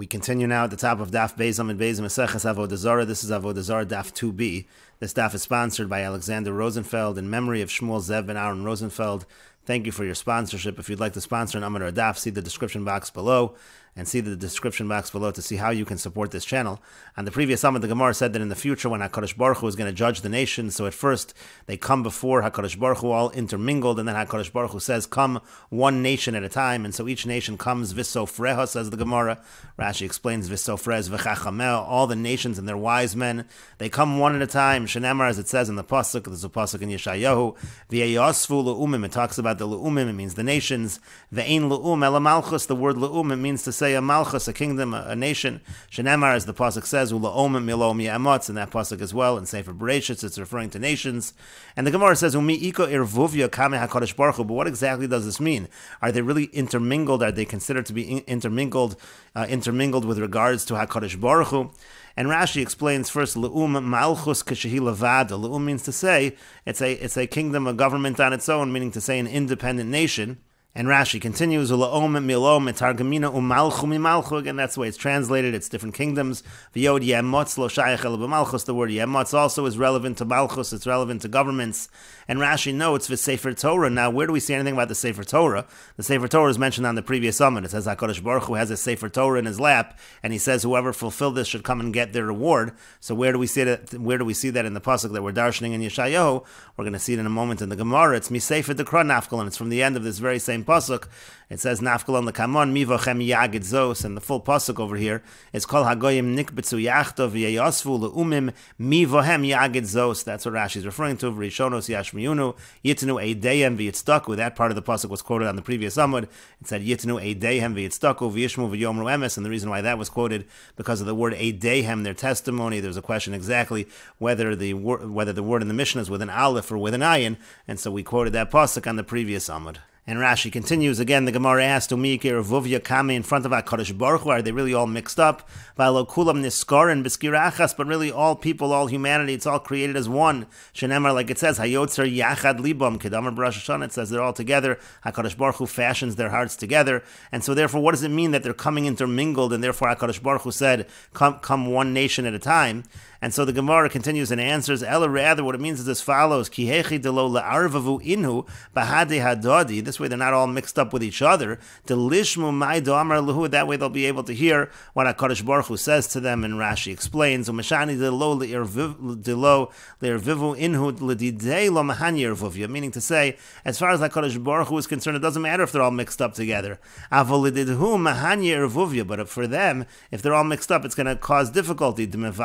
We continue now at the top of Daf Beis and Beis Meseches Avodah Zara. This is Avodah Zarah Daf Tube. This daf is sponsored by Alexander Rosenfeld in memory of Shmuel Zev ben Aaron Rosenfeld. Thank you for your sponsorship. If you'd like to sponsor an Avodah Daf, see the description box below to see how you can support this channel. On the previous Amud, the Gemara said that in the future when HaKadosh Baruch Hu is going to judge the nation, so at first they come before HaKadosh Baruch Hu all intermingled, and then HaKadosh Baruch Hu says, come one nation at a time, and so each nation comes Visofreha, says the Gemara. Rashi explains Visofrez v'chachamel, all the nations and their wise men, they come one at a time. Shenemar, as it says in the Pasuk, there's a Pasuk in Yeshayahu, V'yayosfu le'umim, it talks about the le'umim, it means the nations. Ve'ein le'um ela malchus, the word le'um, it means to say a malchus, a kingdom, a nation. Shenemar, as the Pasuk says, u'la'om milom ya'amotz, in that Pasuk as well, in Sefer Bereshit, it's referring to nations. And the Gemara says, Umi iko irvuvya kame HaKadosh Baruch Hu, but what exactly does this mean? Are they really intermingled? Are they considered to be intermingled with regards to HaKadosh Baruch Hu? And Rashi explains first, Le'um malchus kashehi levada. Le'um means to say, it's a kingdom, a government on its own, meaning to say an independent nation. And Rashi continues, Ula'om milom etargamina umalchu mimalchu. Again, that's the way it's translated. It's different kingdoms. V'yod yemotz lo shayach el b'malchus. The word yemotz also is relevant to malchus. It's relevant to governments. And Rashi notes v'sefer Torah. Now, where do we see anything about the Sefer Torah? The Sefer Torah is mentioned on the previous summit. It says HaKadosh Baruch Hu has a Sefer Torah in his lap, and he says whoever fulfilled this should come and get their reward. So where do we see that? Where do we see that in the pasuk that we're darshaning in Yeshayahu? We're going to see it in a moment in the Gemara. It's Misefer Dekra Nafkal, and it's from the end of this very same pasuk. It says Nafkalon lekamon mivachem yagid zos, and the full pasuk over here is called Hagoyim nikbetzu yachtov v'yayosvu leumim mivahem yagid zos. That's what Rashi is referring to. Rishonos yashmiyunu yitnu eideyem v'yitzdaku. That part of the pasuk was quoted on the previous Amud. It said yitnu eideyem v'yitzdaku v'yishmu v'yomru emes, and the reason why that was quoted because of the word eideyem, their testimony. There's a question exactly whether the word in the Mishnah is with an aleph or with an ayin, and so we quoted that pasuk on the previous Amud. And Rashi continues again. The Gemara asked, "Umikir vuvya kame in front of HaKadosh Baruch Hu. Are they really all mixed up? V'alo kulam niskarin b'skirachas, but really all people, all humanity, it's all created as one. Shenemar, like it says, Hayotzer yachad libam kedamar b'Rosh Hashanah. It says they're all together. HaKadosh Baruch Hu fashions their hearts together, and so therefore, what does it mean that they're coming intermingled? And therefore, HaKadosh Baruch Hu said, "Come one nation at a time." And so the Gemara continues and answers, Ella, rather, what it means is as follows, Kihechi delo la'arvavu inhu bahade hadadi. This way they're not all mixed up with each other. Delishmu mai do'amar lahu. That way they'll be able to hear what HaKadosh Baruch Hu says to them, and Rashi explains, Umashani delo le'irvivu inhu ledidei lo mahani irvuvya, meaning to say, as far as HaKadosh Baruch Hu is concerned, it doesn't matter if they're all mixed up together. Avol ledidhu mahani irvuvya, but for them, if they're all mixed up, it's going to cause difficulty. They're not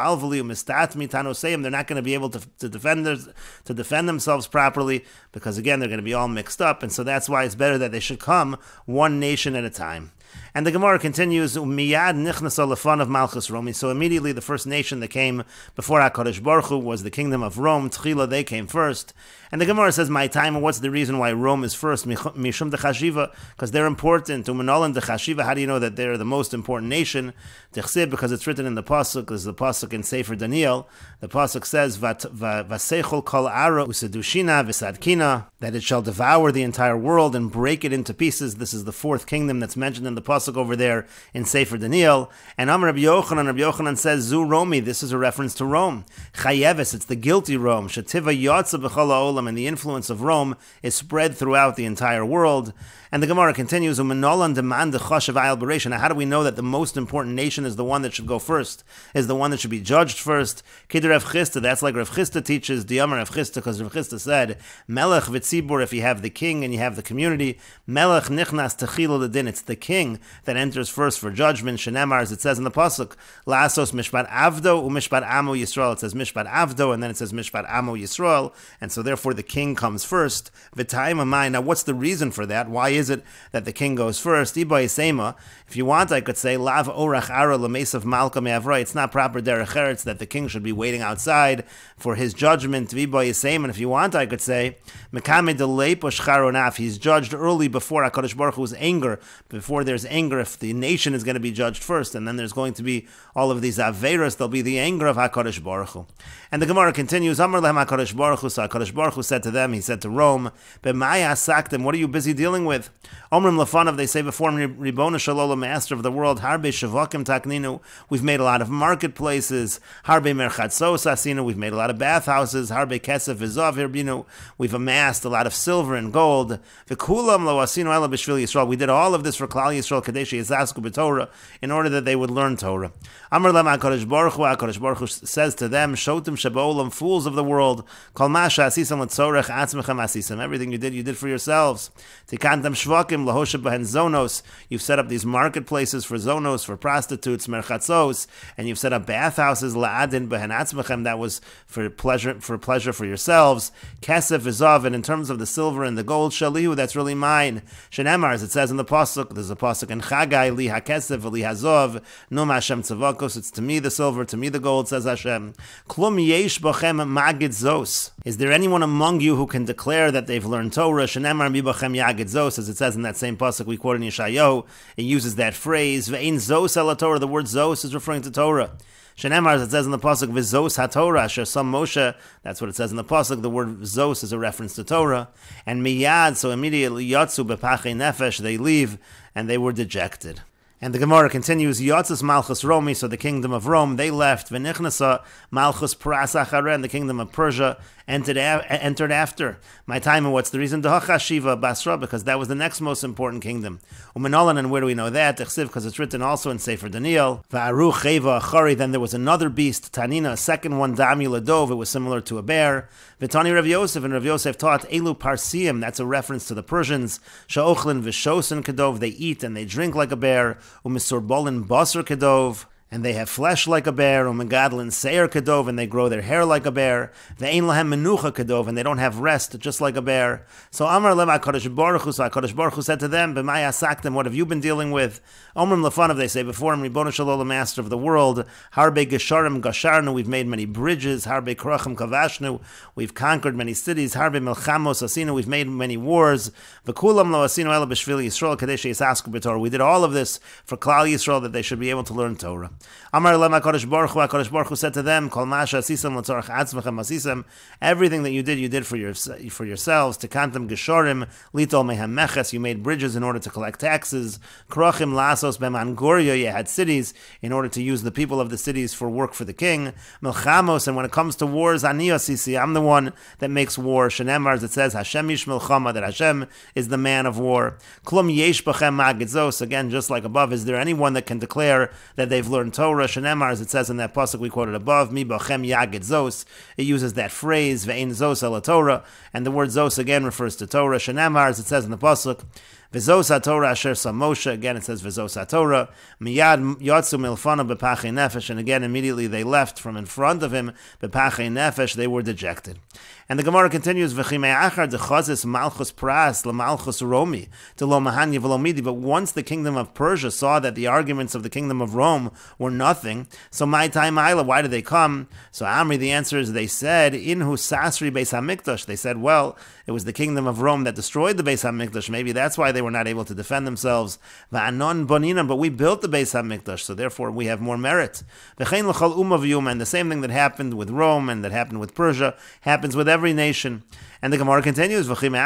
going to be able to defend themselves properly because, again, they're going to be all mixed up, and so that's why it's better that they should come one nation at a time. And the Gemara continues, Miyad nichnaso lefanav malchus Romi. So immediately the first nation that came before HaKadosh Baruch Hu was the kingdom of Rome. Tchila, they came first. And the Gemara says, my time, what's the reason why Rome is first? Mishum de chashiva, because they're important. Umanolan de chashiva, how do you know that they're the most important nation? Techsib, because it's written in the Pasuk, there's the Pasuk in Sefer Daniel. The Pasuk says, Vasechol kol ara usedushina v'sadkina, that it shall devour the entire world and break it into pieces. This is the fourth kingdom that's mentioned in the Pasuk over there in Sefer Daniel. And Amar Rabbi Yochanan says, Zu Romi, this is a reference to Rome. Chayeves, it's the guilty Rome. Shetiva yotza b'chol ha'olam, and the influence of Rome is spread throughout the entire world. And the Gemara continues, Umanolan demand the choshev ayal bereisha. Now, how do we know that the most important nation is the one that should go first, is the one that should be judged first? Kid Rav Chisda, that's like Rav Chisda teaches, Diyamar Rav Chisda, because Rav Chisda said, Melech v'tzibur, if you have the king and you have the community, Melech nichnas techilo l'din, it's the king that enters first for judgment. Shenemar, as it says in the Pasuk, La'asos mishpat avdo u'mishpat amo Yisrael. It says mishpat avdo, and then it says mishpat amo Yisrael, and so therefore the king comes first. V'tayim amai. Now, what's the reason for that? Why is it that the king goes first? Iba Yisema. If you want, I could say, Lav orach ara l'mesav malka me'avroi. It's not proper derech eretz that the king should be waiting outside for his judgment. Iba Yisema. And if you want, I could say, Mekame delei poshcharonaf. He's judged early before HaKadosh Baruch Hu's anger, before there's anger anger. If the nation is going to be judged first, and then there's going to be all of these averos, there'll be the anger of HaKadosh Baruch Hu. And the Gemara continues, Amar lehem HaKadosh Baruch Hu, so HaKadosh Baruch Hu said to them, he said to Rome, B'mai asaktem, what are you busy dealing with? Omrim lefanav, they say before him, Ribona Shalom, master of the world, Harbe Shavakim Takninu, we've made a lot of marketplaces, Harbe Merchatzos Asinu, we've made a lot of bathhouses, Harbe Kesef V'Zav Hirbinu, we've amassed a lot of silver and gold, V'kulam lo asinu ela b'shvil Yisrael, we did all of this for Klal Yisrael, Kadesh Yizasku b'Torah, in order that they would learn Torah. Amar lem HaKadosh Baruch Hu says to them, Shotim Shabolam, fools of the world, Kol Masha Asisam L'Tzorech Atzmechem Asisam, everything you did for yourselves. Tikantam Shvakim Lahoshe Behen Zonos, you've set up these marketplaces for zonos, for prostitutes, Merchatzos, and you've set up bathhouses, La'adin Behen Atzmechem, that was for pleasure for yourselves. Kesef V'Zav, and in terms of the silver and the gold, Shalihu, that's really mine. Shenemar, as it says in the pasuk, there's a pasuk in Chagai, Li HaKesef, Li HaZov, Num Hashem Tzavakos, it's to me the silver, to me the gold, says Hashem. Klum Yesh Bachem Magid Zos, is there anyone among you who can declare that they've learned Torah? Shenemar Mi Bachem Yagid Zos, as it says in that same pasuk we quote in Yeshayahu, it uses that phrase, Ve'ein Zos El Torah, the word Zos is referring to Torah. Shenemar, as it says in the pasuk, V'Zos HaTorah, Asher Sam Moshe, that's what it says in the pasuk, the word Zos is a reference to Torah, and Miyad, so immediately Yatsu B'Pachei Nefesh, they leave, and they were dejected. And the Gemara continues, Yotzes Malchus Romi, so the kingdom of Rome, they left, V'nichnasa Malchus Paras Acharen, the kingdom of Persia, entered after. My time, and what's the reason? Shiva Basra, because that was the next most important kingdom. Umenolan, and where do we know that? Because it's written also in Sefer Daniel. Va'aru Cheva Achari, then there was another beast, Tanina, a second one, Dami Ladov, it was similar to a bear. V'tani Rav Yosef, and Rav Yosef taught, Elu Parsiim, that's a reference to the Persians. Sha'ochlin V'shosen Kedov, they eat and they drink like a bear. Umisurbolin Basar Kedov, and they have flesh like a bear, umegadlin seir kadov, and they grow their hair like a bear, ve'ein lahem menucha kadov, and they don't have rest just like a bear. So Amar lem HaKadosh Baruch Hu, so HaKadosh Baruch Hu said to them, B'mai asaktem, what have you been dealing with? Omrim lefanav, they say before him, Ribona Shalom, master of the world, Harbe Gesharim Gasharnu, we've made many bridges, Harbe Krachim Kavashnu, we've conquered many cities, Harbe Melchamos Asinu, we've made many wars, V'kulam lo asinu ela b'shvil Yisrael, Kadesh Yisasku b'Torah, we did all of this for Klal Yisrael, that they should be able to learn Torah. Amar lem HaKadosh Baruch Hu said to them, Kol Masha Asisam L'Tzorach Atzmechem Asisam, everything that you did for yourselves. Tekantam Geshorim Litol Mehem Meches, you made bridges in order to collect taxes. Krachim Lasos Bemangoria, you had cities in order to use the people of the cities for work for the king. Melchamos, and when it comes to wars, Ani Asisi, I'm the one that makes war. Shenemar, as it says, Hashem Ish Melchama, that Hashem is the man of war. Klum Yesh Bachem Magid Zos, again, just like above, is there anyone that can declare that they've learned Torah? Shenemar, as it says in that pasuk we quoted above, Mi Bachem Yagid Zos, it uses that phrase, Ve'ein Zos El Torah, and the word Zos again refers to Torah. Shenemar, as it says in the pasuk, V'Zos HaTorah Asher Sam Moshe, again it says V'Zos HaTorah, Miyad Yotzu Milfana B'Pachei Nefesh, and again immediately they left from in front of him, B'Pachei Nefesh, they were dejected. And the Gemara continues, V'chimei achar dechazis malchus pras l'malchus romi to lo mahanya v'lo midi. But once the kingdom of Persia saw that the arguments of the kingdom of Rome were nothing, so my time Isla, why did they come? So Amri, the answer is, they said, Inhu sasri beis hamikdash. They said, well, it was the kingdom of Rome that destroyed the beis hamikdash. Maybe that's why they were not able to defend themselves. Va'anon bonina, but we built the beis hamikdash, so therefore we have more merit. V'chein l'chol umav yuma, and the same thing that happened with Rome and that happened with Persia happens with every nation. And the Gemara continues, but again,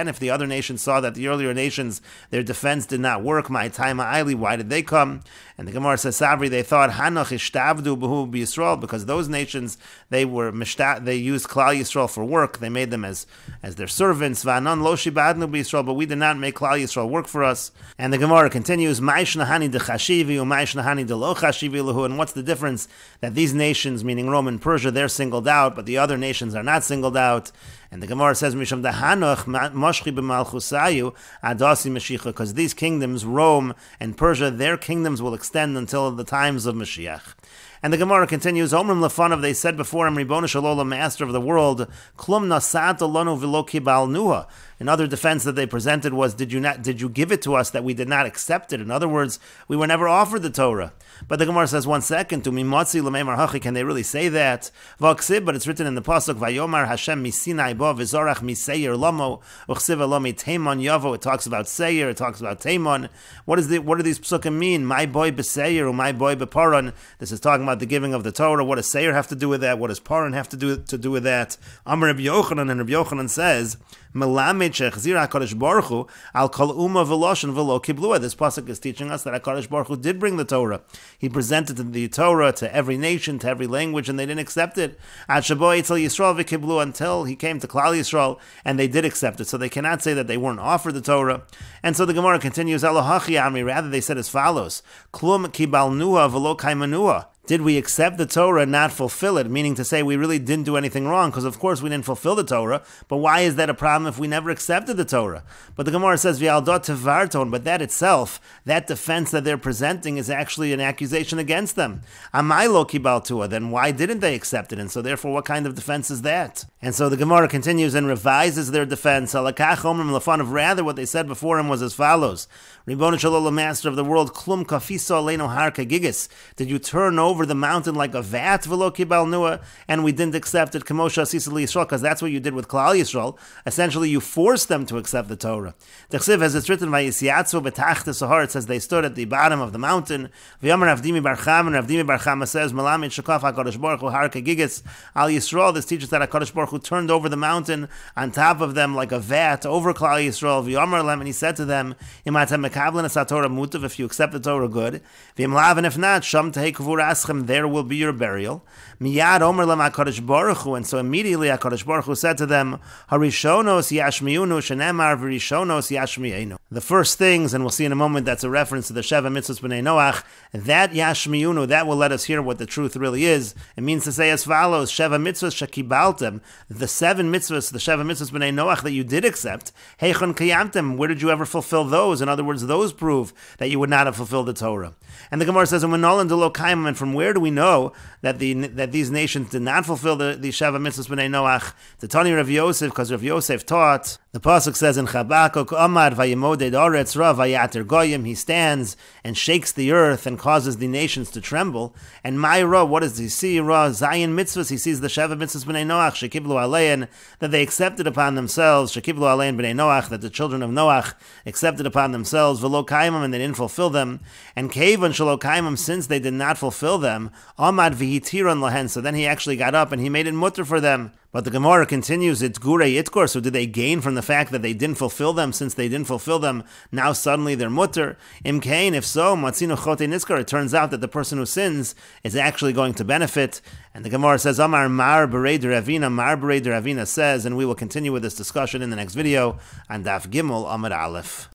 if the other nations saw that the earlier nations, their defense did not work, my time why did they come? And the Gemara says, Sabri, they thought, because those nations, they used Klal Yisrael for work, they made them as their servants, but we did not make Klal Yisrael work for us. And the Gemara continues, and what's the difference? That these nations, meaning Rome and Persia, they're singled out, but the other nations are not singled out. And the Gemara says, Misham Dahanoch Moshchi b'Malchusayu Adasi Mashiach, because these kingdoms, Rome and Persia, their kingdoms will extend until the times of Mashiach. And the Gemara continues, Omrim Lefanav, they said before him, Ribona Shalom, master of the world, Klum Nasat Alonu V'lo Kibal Nuha. Another defense that they presented was, did you give it to us that we did not accept it? In other words, we were never offered the Torah. But the Gemara says, 1 second, can they really say that? V'aksib, but it's written in the pasuk, Vayomar Hashem Misinai bo v'zorach miseir lomo uchsiva lomi teimon yavo. It talks about seir, it talks about teimon. What do these psukim mean? My boy b'seir or my boy b'paron. This is talking about the giving of the Torah. What does seir have to do with that? What does paron have to do with that? Amar Rabbi Yochanan, and Rabbi Yochanan says, Melamed shechzira HaKadosh Baruch Hu al kol umma v'loshen v'lo kiblua. This pasuk is teaching us that HaKadosh Baruch Hu did bring the Torah. He presented the Torah to every nation, to every language, and they didn't accept it. Ad shabo etzel Yisrael v'kiblu, until he came to Klal Yisrael, and they did accept it. So they cannot say that they weren't offered the Torah. And so the Gemara continues, Elohachi Amri, rather they said as follows, Klum kibalnua v'lo kaimanua. Did we accept the Torah and not fulfill it? Meaning to say we really didn't do anything wrong, because of course we didn't fulfill the Torah, but why is that a problem if we never accepted the Torah? But the Gemara says, V'aldot tevarton, but that itself, that defense that they're presenting is actually an accusation against them. Amai lo kibaltua, then why didn't they accept it? And so therefore, what kind of defense is that? And so the Gemara continues and revises their defense. Alakach omrim lefanov, rather what they said before him was as follows. Ribono Shalom, Master of the world, klum kafiso leino har kagigis. Did you turn over the mountain like a vat, v'lo kibal nua, and we didn't accept it, k'mosha asisa Yisrael, because that's what you did with Klal Yisrael. Essentially, you forced them to accept the Torah. T'chsiv, as it's written, vayisiatzu betachta sahar, it says they stood at the bottom of the mountain. V'yamar Avdimi bar Chama, and Avdimi bar Chama says, Melamed shekaf HaKadosh Baruch Hu har kagigis al Yisrael. This teaches that HaKadosh Baruch Hu turned over the mountain on top of them like a vat over Klal Yisrael. V'yamar lem, and he said to them, Imatem mekablen es Torah mutav, if you accept the Torah, good. V'im lav, and if not, sham tehei kavuraschem, there will be your burial. Miyad omer lem HaKadosh Baruch Hu, and so immediately HaKadosh Baruch Hu said to them, Harishonos yashmiunu shenemar v'rishonos yashmienu. The first things, and we'll see in a moment, that's a reference to the Sheva Mitzvos B'nai Noach, that yashmiunu, that will let us hear what the truth really is. It means to say as follows, Sheva Mitzvos shekibaltem, the 7 mitzvahs, the Sheva Mitzvos B'nai Noach that you did accept, heichon kiyamtem, where did you ever fulfill those? In other words, those prove that you would not have fulfilled the Torah. And the Gemara says, and from where do we know that these nations did not fulfill the Sheva Mitzvos B'nai Noach? The Tani Rav Yosef, because Rav Yosef taught, the pasuk says in Chabakuk, Amad vayimoded oretz ra vayater goyim, he stands and shakes the earth and causes the nations to tremble. And my ra, what does he see? Ra zayin mitzvahs, he sees the Sheva Mitzvos B'nai Noach, shekiblu alein, that they accepted upon themselves, shekiblu alein B'nai Noach, that the children of Noach accepted upon themselves, v'lo kaimam, and they didn't fulfill them. And kevon shelo kaimam, since they did not fulfill them, Amad v'hitiron lahen, so then he actually got up and he made it mutter for them. But the Gemara continues, it's gurei itkor, so did they gain from the fact that they didn't fulfill them? Since they didn't fulfill them, now suddenly they're mutter. Imkain, if so, matzino chote niskar, it turns out that the person who sins is actually going to benefit. And the Gemara says, Amar mar berei deravina says, and we will continue with this discussion in the next video on Daf Gimel Amar Aleph.